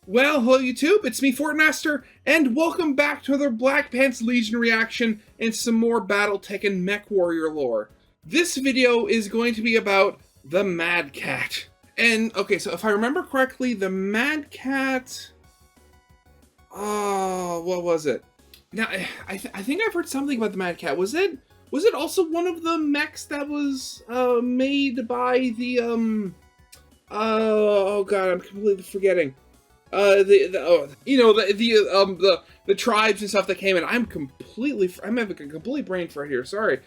Well, hello YouTube, it's me Fortmaster, and welcome back to another Black Pants Legion reaction and some more Battletech and Mechwarrior lore. This video is going to be about the MadCat. And, okay, so if I remember correctly, the MadCat... Oh, what was it? Now, I think I've heard something about the MadCat. Was it also one of the mechs that was made by the, oh god, I'm completely forgetting. The tribes and stuff that came in. I'm having a complete brain fart here, sorry.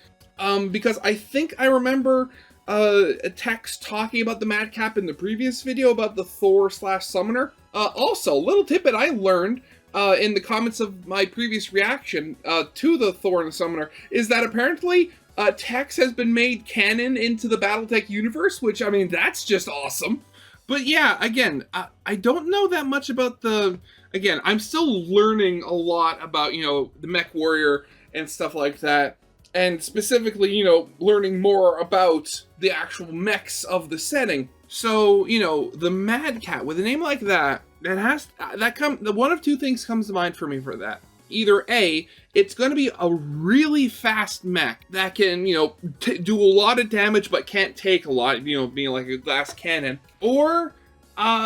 Because I think I remember a text talking about the MadCat in the previous video about the Thor/Summoner. Also, little tidbit I learned in the comments of my previous reaction to the Thor and the Summoner is that apparently Tex has been made canon into the Battletech Universe, which, I mean, that's just awesome. But yeah, again, I don't know that much about the... Again, I'm still learning a lot about, you know, the Mechwarrior and stuff like that. And specifically, you know, learning more about the actual mechs of the setting. So, you know, the MadCat, with a name like that, one of two things comes to mind for me for that. Either A, it's going to be a really fast mech that can, you know, do a lot of damage but can't take a lot, you know, being like a glass cannon. Or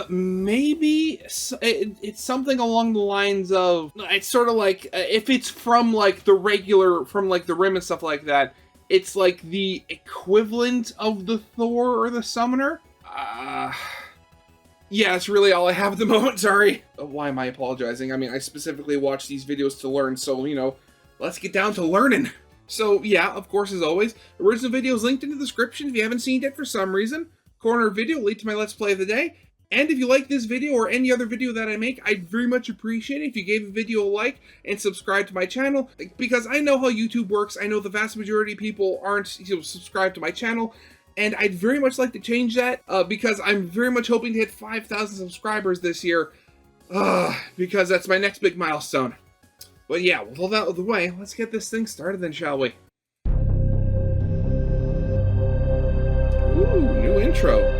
maybe it's something along the lines of, it's sort of like, if it's from like the regular, from like the Rim and stuff like that, it's like the equivalent of the Thor or the Summoner. Yeah, that's really all I have at the moment, sorry. Why am I apologizing? I mean, I specifically watch these videos to learn, so, you know, let's get down to learning. So, yeah, of course, as always, original video is linked in the description if you haven't seen it for some reason. Corner video will lead to my Let's Play of the day. And if you like this video or any other video that I make, I'd very much appreciate it if you gave a video a like and subscribe to my channel, because I know how YouTube works. I know the vast majority of people aren't, you know, subscribed to my channel. And I'd very much like to change that, because I'm very much hoping to hit 5,000 subscribers this year, because that's my next big milestone. But yeah, with all that out of the way, let's get this thing started then, shall we? Ooh, new intro.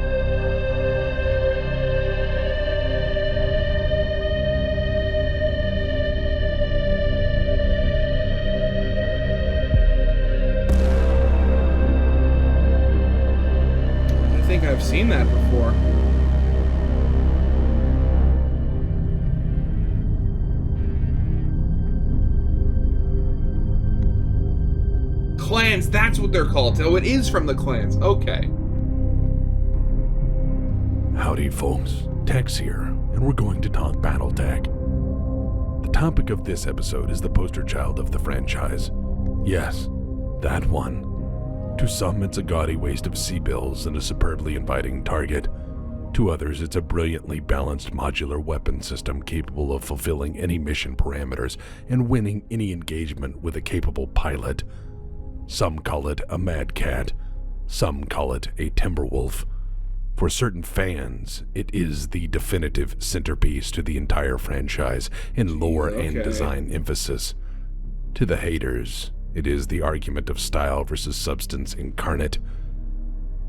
I've seen that before. Clans, that's what they're called. Oh, it is from the clans. Okay. Howdy, folks. Tex here, and we're going to talk Battletech. The topic of this episode is the poster child of the franchise. Yes, that one. To some, it's a gaudy waste of C-bills and a superbly inviting target. To others, it's a brilliantly balanced modular weapon system capable of fulfilling any mission parameters and winning any engagement with a capable pilot. Some call it a MadCat. Some call it a Timberwolf. For certain fans, it is the definitive centerpiece to the entire franchise in lore and design emphasis. To the haters, it is the argument of style versus substance incarnate.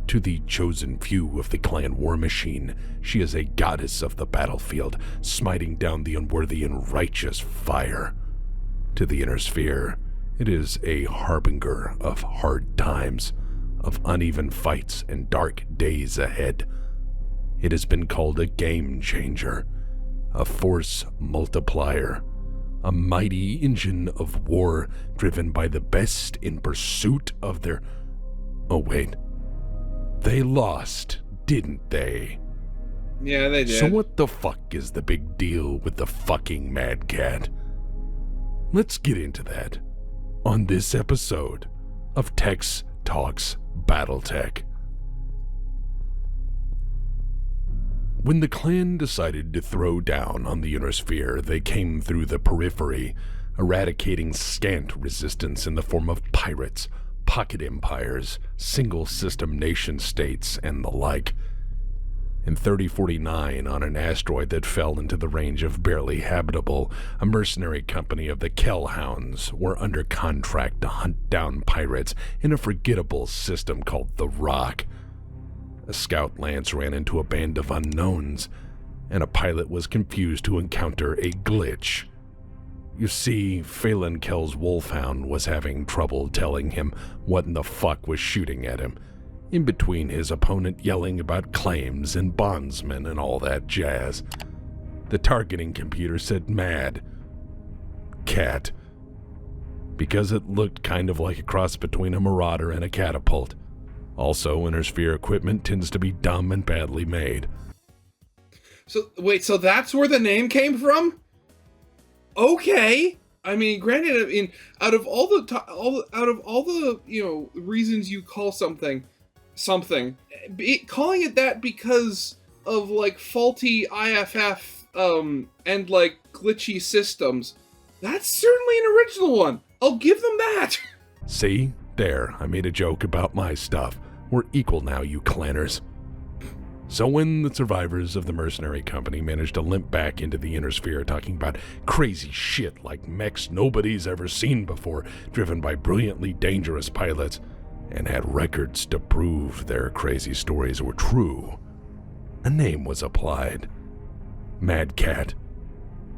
To the chosen few of the clan war machine, she is a goddess of the battlefield, smiting down the unworthy and righteous fire. To the inner sphere, it is a harbinger of hard times, of uneven fights and dark days ahead. It has been called a game changer, a force multiplier, a mighty engine of war driven by the best in pursuit of their... Oh, wait. They lost, didn't they? Yeah, they did. So what the fuck is the big deal with the fucking MadCat? Let's get into that on this episode of Tex Talks Battletech. When the clan decided to throw down on the inner sphere, they came through the periphery, eradicating scant resistance in the form of pirates, pocket empires, single-system nation-states, and the like. In 3049, on an asteroid that fell into the range of barely habitable, a mercenary company of the Kellhounds were under contract to hunt down pirates in a forgettable system called the Rock. A scout lance ran into a band of unknowns, and a pilot was confused to encounter a glitch. You see, Phelan Kell's wolfhound was having trouble telling him what in the fuck was shooting at him, in between his opponent yelling about claims and bondsmen and all that jazz. The targeting computer said MadCat, because it looked kind of like a cross between a marauder and a catapult. Also, Inner Sphere equipment tends to be dumb and badly made. So, wait, so that's where the name came from? Okay. I mean, granted, I mean, out of all the reasons you call something, calling it that because of, like, faulty IFF, and, like, glitchy systems, that's certainly an original one. I'll give them that. See? There, I made a joke about my stuff. We're equal now, you clanners. So when the survivors of the mercenary company managed to limp back into the Inner Sphere talking about crazy shit like mechs nobody's ever seen before, driven by brilliantly dangerous pilots, and had records to prove their crazy stories were true, a name was applied. MadCat.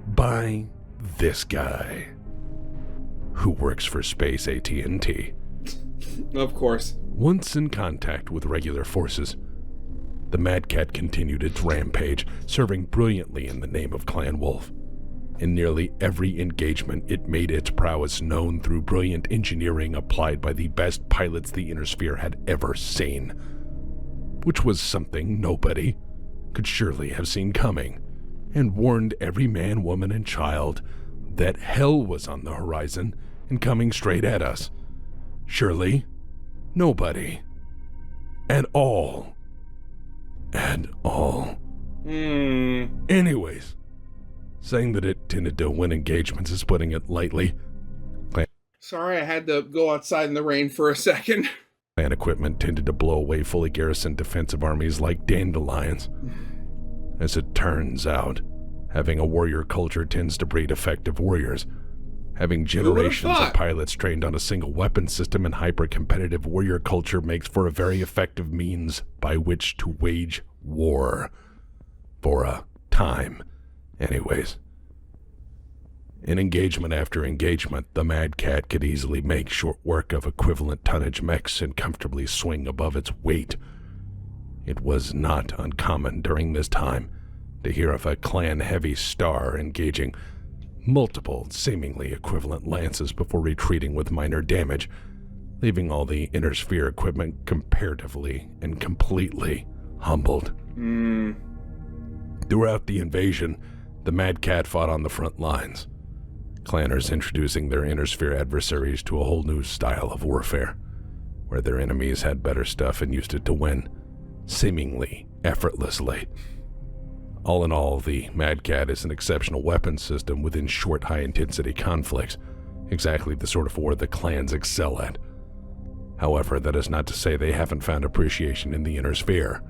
By this guy, who works for Space AT&T. Of course. Once in contact with regular forces, the MadCat continued its rampage, serving brilliantly in the name of Clan Wolf. In nearly every engagement, it made its prowess known through brilliant engineering applied by the best pilots the Inner Sphere had ever seen, which was something nobody could surely have seen coming, and warned every man, woman, and child that hell was on the horizon and coming straight at us. Surely, nobody. At all. Anyways, saying that it tended to win engagements is putting it lightly. Sorry, I had to go outside in the rain for a second. Clan equipment tended to blow away fully garrisoned defensive armies like dandelions. As it turns out, having a warrior culture tends to breed effective warriors. Having generations of pilots trained on a single weapon system and hyper-competitive warrior culture makes for a very effective means by which to wage war. For a time, anyways. In engagement after engagement, the MadCat could easily make short work of equivalent tonnage mechs and comfortably swing above its weight. It was not uncommon during this time to hear of a clan-heavy star engaging multiple seemingly equivalent lances before retreating with minor damage, leaving all the Inner Sphere equipment comparatively and completely humbled. Throughout the invasion, the MadCat fought on the front lines, clanners introducing their Inner Sphere adversaries to a whole new style of warfare, where their enemies had better stuff and used it to win, seemingly effortlessly. All in all, the MadCat is an exceptional weapons system within short, high-intensity conflicts, exactly the sort of war the clans excel at. However, that is not to say they haven't found appreciation in the Inner Sphere.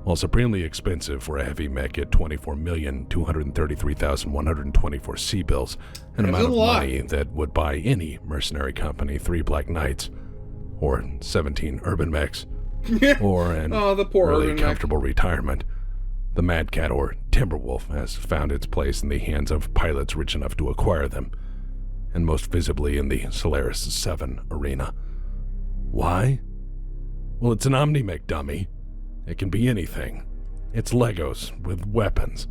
While supremely expensive for a heavy mech at 24,233,124 C-bills, an amount of money that would buy any mercenary company 3 Black Knights, or 17 urban mechs, or an really comfortable retirement, the MadCat or Timberwolf has found its place in the hands of pilots rich enough to acquire them, and most visibly in the Solaris 7 arena. Why? Well, it's an Omni-Mech dummy. It can be anything. It's Legos with weapons.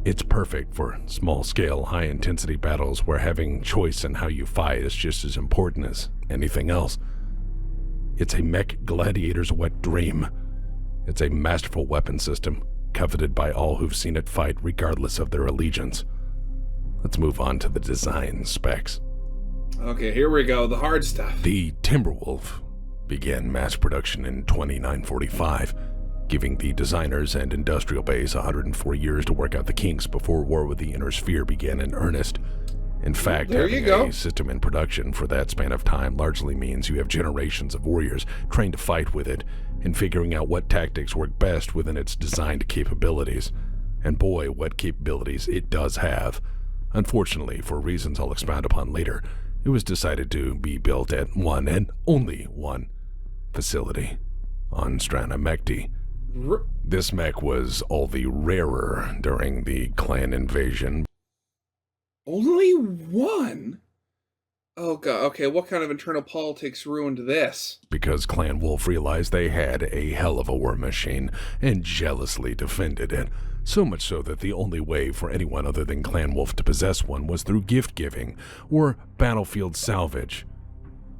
It's perfect for small-scale, high-intensity battles where having choice in how you fight is just as important as anything else. It's a mech gladiator's wet dream. It's a masterful weapon system, coveted by all who've seen it fight regardless of their allegiance. Let's move on to the design specs. Okay, here we go, the hard stuff. The Timberwolf began mass production in 2945, giving the designers and industrial base 104 years to work out the kinks before war with the Inner Sphere began in earnest. In fact, having a system in production for that span of time largely means you have generations of warriors trained to fight with it and figuring out what tactics work best within its designed capabilities. And boy, what capabilities it does have. Unfortunately, for reasons I'll expound upon later, it was decided to be built at one and only one facility on Strana Mechti. This mech was all the rarer during the clan invasion. Only one? Oh god, okay, what kind of internal politics ruined this? Because Clan Wolf realized they had a hell of a war machine and jealously defended it. So much so that the only way for anyone other than Clan Wolf to possess one was through gift giving or battlefield salvage.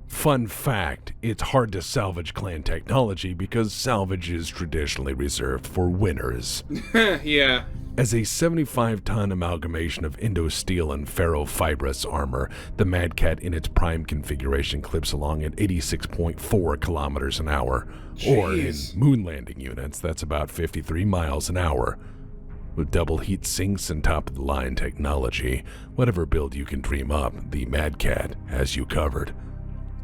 Fun fact, it's hard to salvage clan technology because salvage is traditionally reserved for winners. Yeah. As a 75-ton amalgamation of Indo-steel and ferrofibrous armor, the MadCat in its prime configuration clips along at 86.4 kilometers an hour. Jeez. Or in moon landing units, that's about 53 miles an hour. With double heat sinks and top-of-the-line technology, whatever build you can dream up, the MadCat has you covered.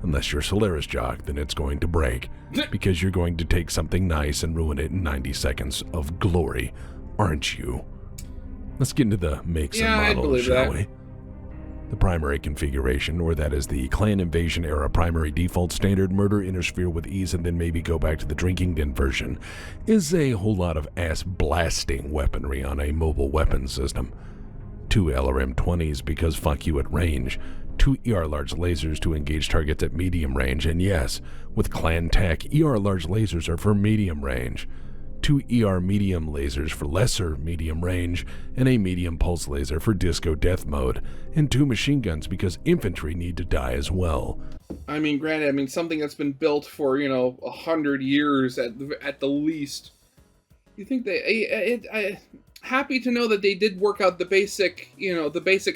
Unless you're Solaris Jock, then it's going to break, because you're going to take something nice and ruin it in 90 seconds of glory. Aren't you? Let's get into the makes and models, shall we? The primary configuration, or that is the Clan Invasion era primary default standard murder, interfere with ease, and then maybe go back to the drinking den version, is a whole lot of ass-blasting weaponry on a mobile weapon system. 2 LRM-20s because fuck you at range, 2 ER large lasers to engage targets at medium range, and yes, with Clan Tech, ER large lasers are for medium range. 2 ER medium lasers for lesser medium range, and a medium pulse laser for disco death mode, and 2 machine guns because infantry need to die as well. I mean, granted, something that's been built for, 100 years at the least. You think happy to know that they did work out the basic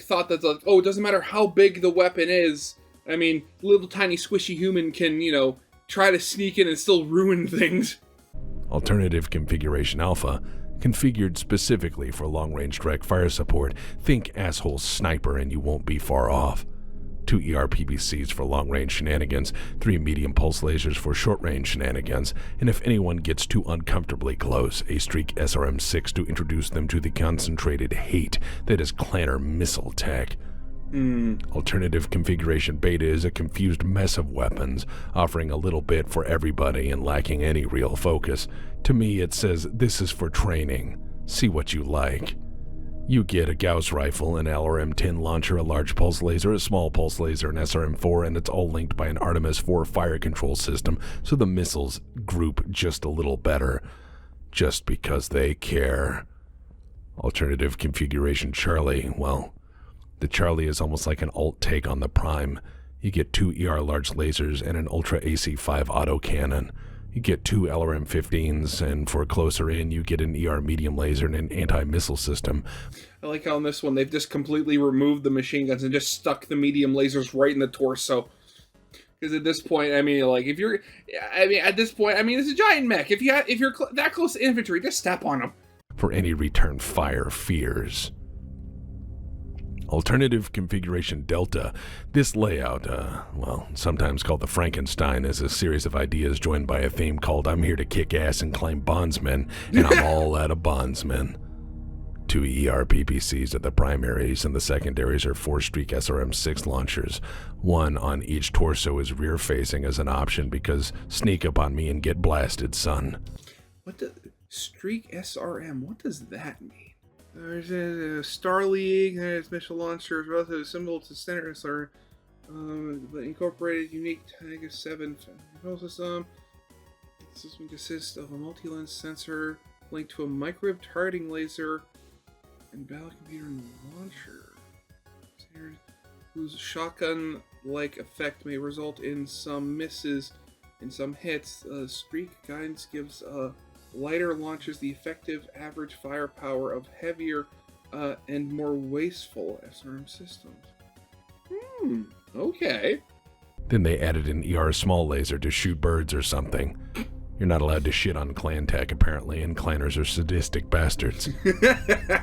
thought that's like, oh, it doesn't matter how big the weapon is. Little tiny squishy human can, try to sneak in and still ruin things. Alternative Configuration Alpha, configured specifically for long-range direct fire support. Think asshole sniper and you won't be far off. 2 ER PBCs for long-range shenanigans, 3 medium pulse lasers for short-range shenanigans, and if anyone gets too uncomfortably close, a Streak SRM-6 to introduce them to the concentrated hate that is Clanner missile tech. Alternative Configuration Beta is a confused mess of weapons, offering a little bit for everybody and lacking any real focus. To me, it says, this is for training. See what you like. You get a Gauss rifle, an LRM-10 launcher, a large pulse laser, a small pulse laser, an SRM-4, and it's all linked by an Artemis 4 fire control system, so the missiles group just a little better. Just because they care. Alternative Configuration Charlie, well, the Charlie is almost like an alt take on the Prime. You get 2 ER large lasers and an Ultra AC-5 autocannon. You get 2 LRM-15s, and for closer in, you get an ER medium laser and an anti-missile system. I like how in this one they've just completely removed the machine guns and just stuck the medium lasers right in the torso. Because at this point, at this point, it's a giant mech. If you're that close to infantry, just step on them. For any return fire fears. Alternative Configuration Delta. This layout, sometimes called the Frankenstein, is a series of ideas joined by a theme called I'm here to kick ass and claim bondsmen, and I'm all out of bondsmen. 2 ER PPCs are the primaries, and the secondaries are 4 Streak SRM-6 launchers. 1 on each torso is rear-facing as an option because sneak up on me and get blasted, son. What the... Streak SRM, what does that mean? There's a Star League, there's missile launcher, relative symbol to center SR, but incorporated unique tag of 7 control system. The system consists of a multi-lens sensor linked to a microwave targeting laser and battle computer and launcher, whose shotgun-like effect may result in some misses and some hits. Streak guidance gives lighter launches the effective average firepower of heavier and more wasteful SRM systems. Okay. Then they added an ER small laser to shoot birds or something. You're not allowed to shit on clan tech, apparently, and clanners are sadistic bastards.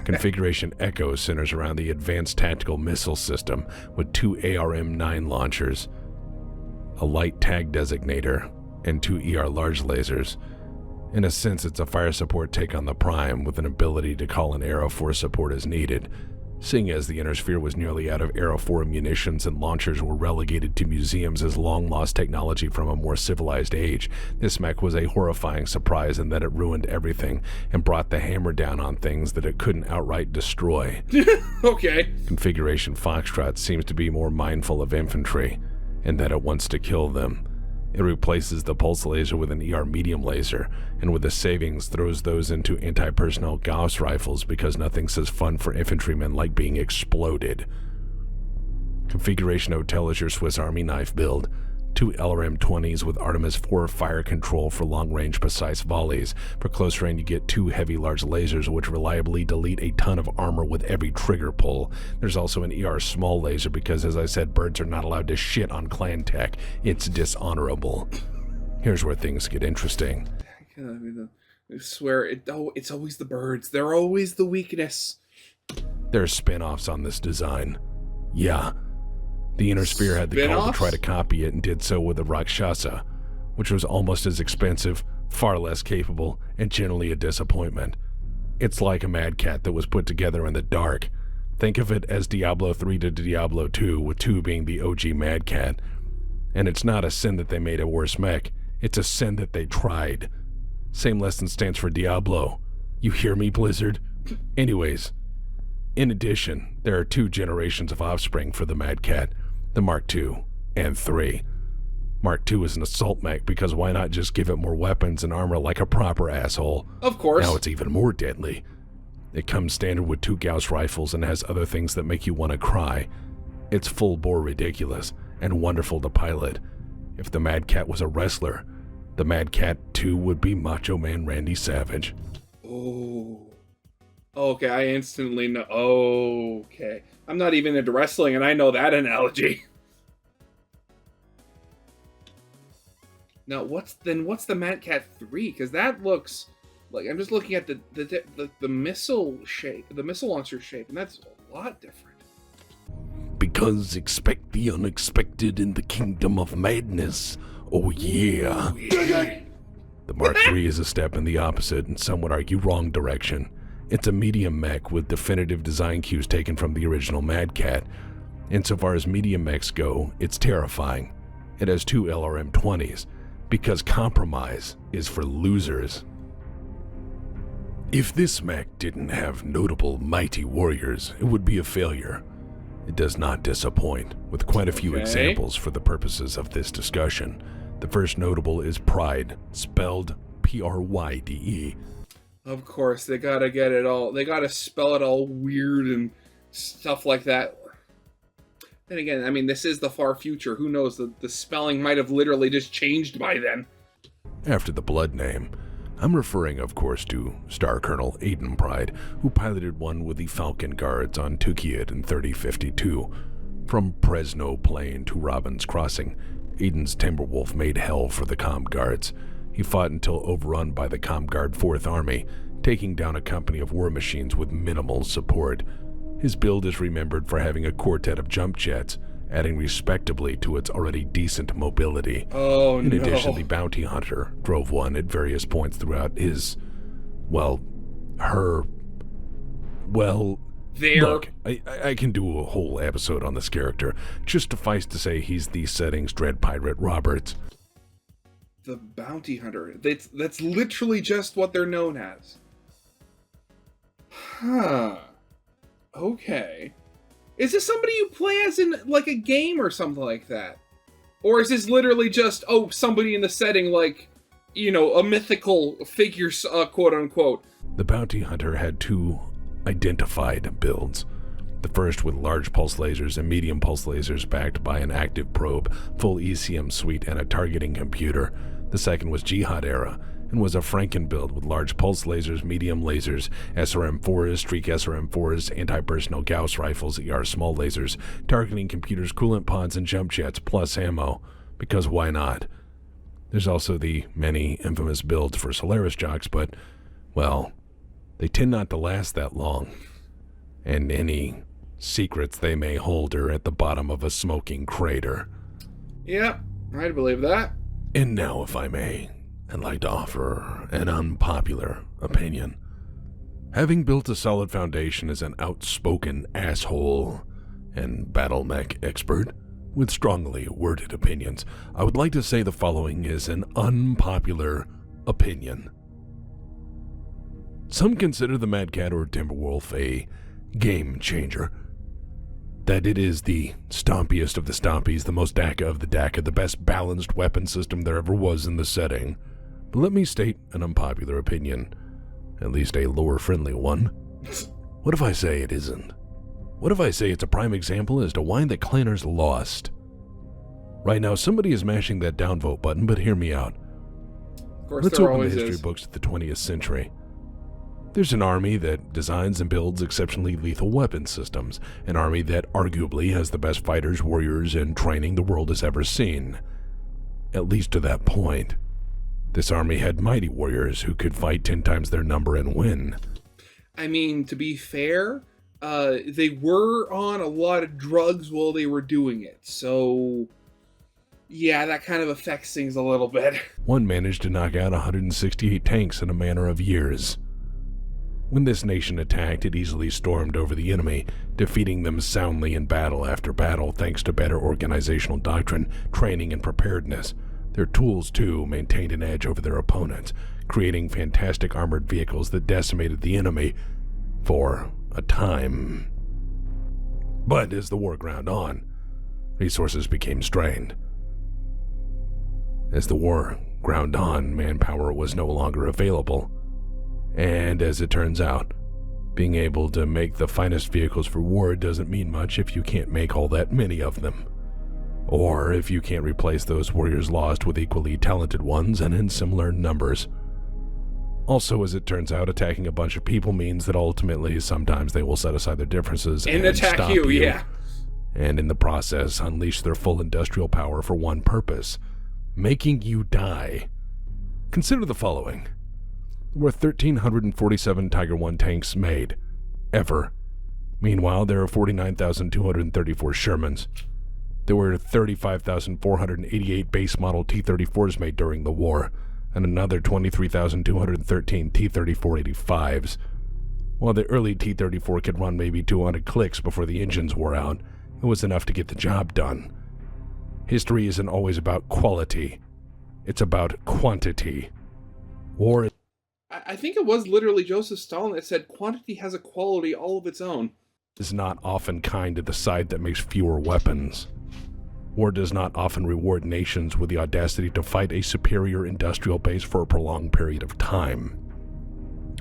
Configuration Echo centers around the Advanced Tactical Missile System with 2 ARM-9 launchers, a light tag designator, and 2 ER large lasers. In a sense, it's a fire support take on the Prime with an ability to call an arrow for support as needed. Seeing as the Inner Sphere was nearly out of aerofoil munitions and launchers were relegated to museums as long-lost technology from a more civilized age, this mech was a horrifying surprise in that it ruined everything and brought the hammer down on things that it couldn't outright destroy. Okay. Configuration Foxtrot seems to be more mindful of infantry, in that it wants to kill them. It replaces the pulse laser with an ER medium laser, and with the savings throws those into anti-personnel Gauss rifles because nothing says fun for infantrymen like being exploded. Configuration Hotel is your Swiss Army knife build. 2 LRM-20s with Artemis 4 fire control for long-range precise volleys. For close range you get 2 heavy large lasers which reliably delete a ton of armor with every trigger pull. There's also an ER small laser because, as I said, birds are not allowed to shit on clan tech. It's dishonorable. Here's where things get interesting. I swear, it's always the birds. They're always the weakness. There are spin-offs on this design. Yeah. The Inner Sphere had the call to try to copy it and did so with the Rakshasa, which was almost as expensive, far less capable, and generally a disappointment. It's like a MadCat that was put together in the dark. Think of it as Diablo 3 to Diablo 2, with 2 being the OG MadCat. And it's not a sin that they made a worse mech, it's a sin that they tried. Same lesson stands for Diablo. You hear me, Blizzard? Anyways, in addition, there are 2 generations of offspring for the MadCat, the Mark II and III. Mark II is an assault mech because why not just give it more weapons and armor like a proper asshole? Of course. Now it's even more deadly. It comes standard with 2 Gauss rifles and has other things that make you want to cry. It's full bore ridiculous and wonderful to pilot. If the MadCat was a wrestler, the MadCat 2 would be Macho Man Randy Savage. Oh. Okay, I instantly know. Okay. I'm not even into wrestling, and I know that analogy. Now, what's the MadCat 3? Because that looks like, I'm just looking at the missile shape, the missile launcher shape, and that's a lot different. Because expect the unexpected in the kingdom of madness. Oh yeah. The Mark III is a step in the opposite, and some would argue wrong direction. It's a medium mech with definitive design cues taken from the original MadCat. Insofar as medium mechs go, it's terrifying. It has 2 LRM-20s, because compromise is for losers. If this mech didn't have notable mighty warriors, it would be a failure. It does not disappoint, with quite a few examples for the purposes of this discussion. The first notable is Pride, spelled P-R-Y-D-E. Of course, they gotta get it all. They gotta spell it all weird and stuff like that. Then again, I mean, this is the far future. Who knows? The spelling might have literally just changed by then. After the blood name, I'm referring, of course, to Star Colonel Aiden Pride, who piloted one with the Falcon Guards on Tukiyat in 3052. From Presno Plain to Robbins Crossing, Aiden's Timberwolf made hell for the Comm Guards. He fought until overrun by the Comm Guard 4th Army, taking down a company of war machines with minimal support. His build is remembered for having a quartet of jump jets, adding respectably to its already decent mobility. Oh, In addition, the Bounty Hunter drove one at various points throughout his, look, I can do a whole episode on this character. Just suffice to say he's the setting's Dread Pirate Roberts. The Bounty Hunter. That's literally just what they're known as. Huh. Okay. Is this somebody you play as in, like, a game or something like that? Or is this literally just, somebody in the setting, like, a mythical figure, quote-unquote? The Bounty Hunter had 2 identified builds. The first with large pulse lasers and medium pulse lasers backed by an active probe, full ECM suite, and a targeting computer. The second was Jihad era, and was a Franken build with large pulse lasers, medium lasers, SRM-4s, streak SRM-4s, anti-personnel Gauss rifles, ER small lasers, targeting computers, coolant pods, and jump jets, plus ammo. Because why not? There's also the many infamous builds for Solaris jocks, but, well, they tend not to last that long. And any secrets they may hold are at the bottom of a smoking crater. Yep, I'd believe that. And now, if I may, I'd like to offer an unpopular opinion. Having built a solid foundation as an outspoken asshole and battle mech expert with strongly worded opinions, I would like to say the following is an unpopular opinion. Some consider the MadCat or Timberwolf a game changer. That it is the stompiest of the stompies, the most DACA of the DACA, the best balanced weapon system there ever was in the setting. But let me state an unpopular opinion, at least a lore-friendly one. What if I say it isn't? What if I say it's a prime example as to why the clanners lost? Right now, somebody is mashing that downvote button, but hear me out. Of course, Let's there open the always history is. books of the 20th century. There's an army that designs and builds exceptionally lethal weapon systems, an army that arguably has the best fighters, warriors, and training the world has ever seen. At least to that point. This army had mighty warriors who could fight 10 times their number and win. I mean, to be fair, they were on a lot of drugs while they were doing it, so yeah, that kind of affects things a little bit. One managed to knock out 168 tanks in a matter of years. When this nation attacked, it easily stormed over the enemy, defeating them soundly in battle after battle thanks to better organizational doctrine, training, and preparedness. Their tools, too, maintained an edge over their opponents, creating fantastic armored vehicles that decimated the enemy for a time. But as the war ground on, resources became strained. As the war ground on, manpower was no longer available. And as it turns out, being able to make the finest vehicles for war doesn't mean much if you can't make all that many of them. Or if you can't replace those warriors lost with equally talented ones and in similar numbers. Also, as it turns out, attacking a bunch of people means that ultimately sometimes they will set aside their differences and attack stop you, yeah. And in the process unleash their full industrial power for one purpose: making you die. Consider the following. There were 1,347 Tiger I tanks made, ever. Meanwhile, there are 49,234 Shermans. There were 35,488 base model T-34s made during the war, and another 23,213 T-34-85s. While the early T-34 could run maybe 200 clicks before the engines wore out, it was enough to get the job done. History isn't always about quality. It's about quantity. War I think it was literally Joseph Stalin that said quantity has a quality all of its own. is not often kind to the side that makes fewer weapons. War does not often reward nations with the audacity to fight a superior industrial base for a prolonged period of time.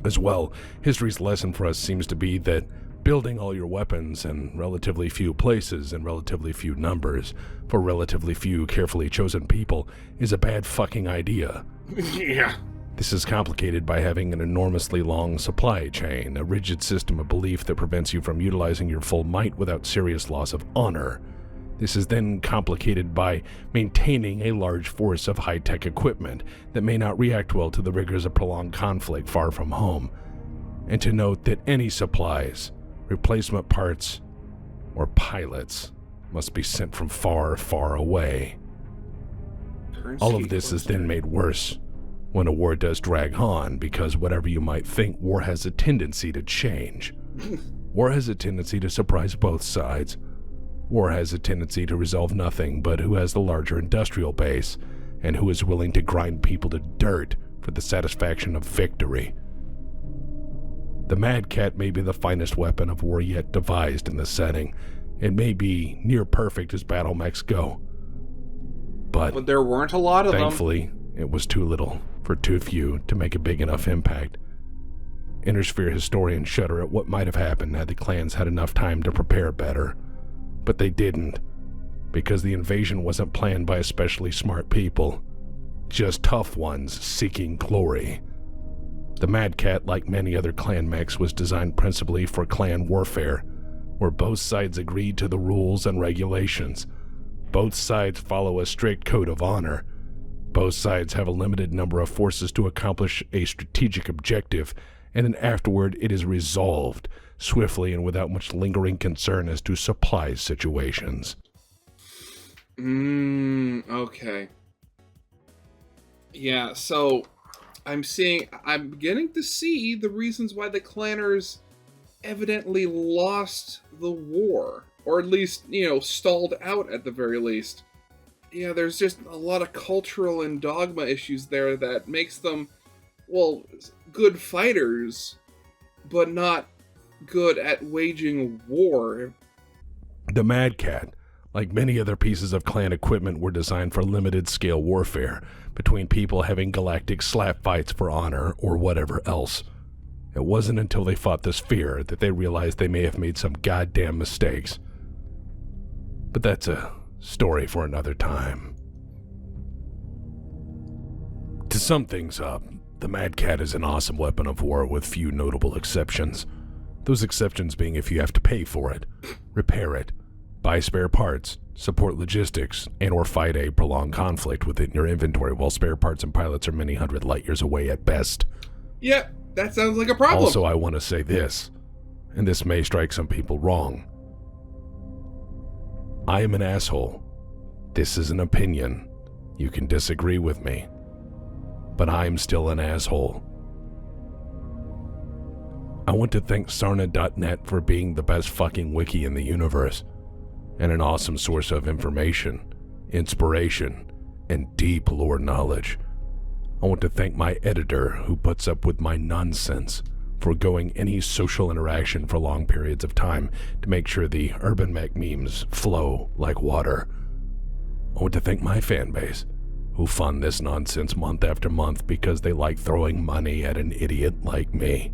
As well, history's lesson for us seems to be that building all your weapons in relatively few places and relatively few numbers for relatively few carefully chosen people is a bad fucking idea. Yeah. This is complicated by having an enormously long supply chain, a rigid system of belief that prevents you from utilizing your full might without serious loss of honor. This is then complicated by maintaining a large force of high-tech equipment that may not react well to the rigors of prolonged conflict far from home. And to note that any supplies, replacement parts, or pilots must be sent from far, far away. All of this is then made worse when a war does drag on, because whatever you might think, war has a tendency to change. War has a tendency to surprise both sides. War has a tendency to resolve nothing but who has the larger industrial base, and who is willing to grind people to dirt for the satisfaction of victory. The MadCat may be the finest weapon of war yet devised in the setting. It may be near perfect as battle mechs go. But there weren't a lot of thankfully, it was too little for too few to make a big enough impact. Intersphere historians shudder at what might have happened had the clans had enough time to prepare better. But they didn't, because the invasion wasn't planned by especially smart people, just tough ones seeking glory. The MadCat, like many other clan mechs, was designed principally for clan warfare, where both sides agreed to the rules and regulations. Both sides follow a strict code of honor. Both sides have a limited number of forces to accomplish a strategic objective, and then afterward it is resolved, swiftly and without much lingering concern as to supply situations. Okay. Yeah, so I'm beginning to see the reasons why the clanners evidently lost the war, or at least, stalled out at the very least. Yeah, there's just a lot of cultural and dogma issues there that makes them, well, good fighters, but not good at waging war. The MadCat, like many other pieces of clan equipment, were designed for limited-scale warfare between people having galactic slap fights for honor or whatever else. It wasn't until they fought the Sphere that they realized they may have made some goddamn mistakes. But that's a story for another time. To sum things up, the MadCat is an awesome weapon of war with few notable exceptions. Those exceptions being if you have to pay for it, repair it, buy spare parts, support logistics, and or fight a prolonged conflict within your inventory while spare parts and pilots are many hundred light years away at best. Yep, that sounds like a problem. Also, I want to say this, and this may strike some people wrong. I am an asshole. This is an opinion. You can disagree with me. But I'm still an asshole. I want to thank Sarna.net for being the best fucking wiki in the universe, and an awesome source of information, inspiration, and deep lore knowledge. I want to thank my editor who puts up with my nonsense, foregoing any social interaction for long periods of time to make sure the urban mech memes flow like water. I want to thank my fan base, who fund this nonsense month after month because they like throwing money at an idiot like me.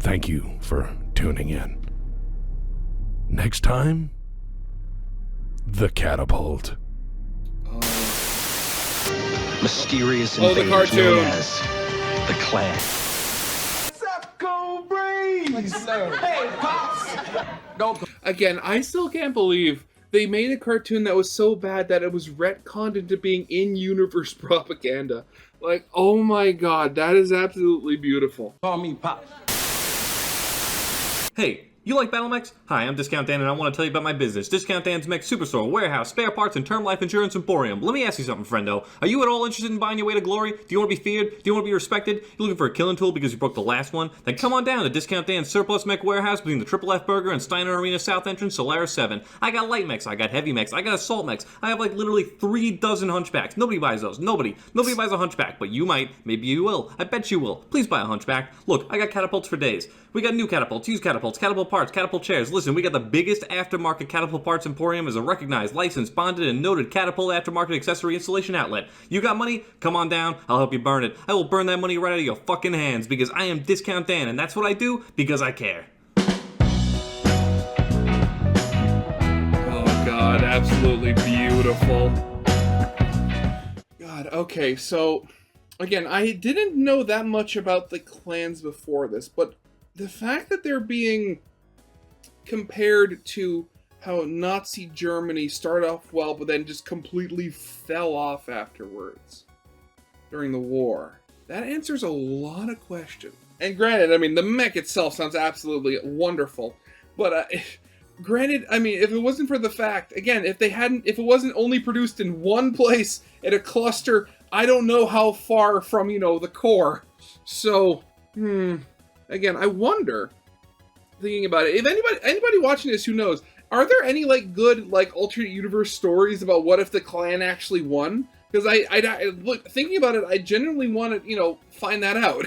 Thank you for tuning in. Next time, the catapult. Mysterious the invaders cartoon. known as the Clan. What's up, Go Breeze? Hey, Pops! Again, I still can't believe they made a cartoon that was so bad that it was retconned into being in-universe propaganda. Like, oh my god, that is absolutely beautiful. Call me Pops. Hey, you like Battle Mechs? Hi, I'm Discount Dan and I want to tell you about my business. Discount Dan's Mech Superstore, warehouse, spare parts, and term life insurance emporium. Let me ask you something, friendo. Are you at all interested in buying your way to glory? Do you want to be feared? Do you want to be respected? You looking for a killing tool because you broke the last one? Then come on down to Discount Dan's surplus mech warehouse between the Triple F Burger and Steiner Arena South Entrance, Solaris 7. I got light mechs, I got heavy mechs, I got assault mechs. I have like literally 3 dozen hunchbacks. Nobody buys those. Nobody buys a hunchback, but you might. Maybe you will. I bet you will. Please buy a hunchback. Look, I got catapults for days. We got new catapults, used catapults, catapult parts, catapult chairs. Listen, we got the biggest aftermarket catapult parts emporium as a recognized, licensed, bonded, and noted catapult aftermarket accessory installation outlet. You got money? Come on down. I'll help you burn it. I will burn that money right out of your fucking hands because I am Discount Dan, and that's what I do because I care. Oh god, absolutely beautiful. God, okay, so again, I didn't know that much about the clans before this, but the fact that they're being compared to how Nazi Germany started off well, but then just completely fell off afterwards during the war, that answers a lot of questions. And granted, I mean, the mech itself sounds absolutely wonderful, but granted, I mean, if it wasn't for the fact, again, if it wasn't only produced in one place in a cluster, I don't know how far from, the core. So, again, I wonder, thinking about it, if anybody watching this who knows, are there any good alternate universe stories about what if the clan actually won? Because I look, thinking about it, I genuinely want to find that out.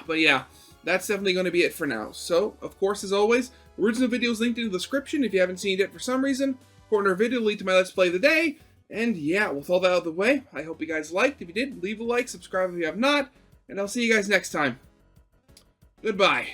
But yeah, that's definitely going to be it for now. So of course, as always, the original video is linked in the description if you haven't seen it yet for some reason. Corner video will lead to my Let's Play of the day. And yeah, with all that out of the way, I hope you guys liked. If you did, leave a like, subscribe if you have not, and I'll see you guys next time. Goodbye.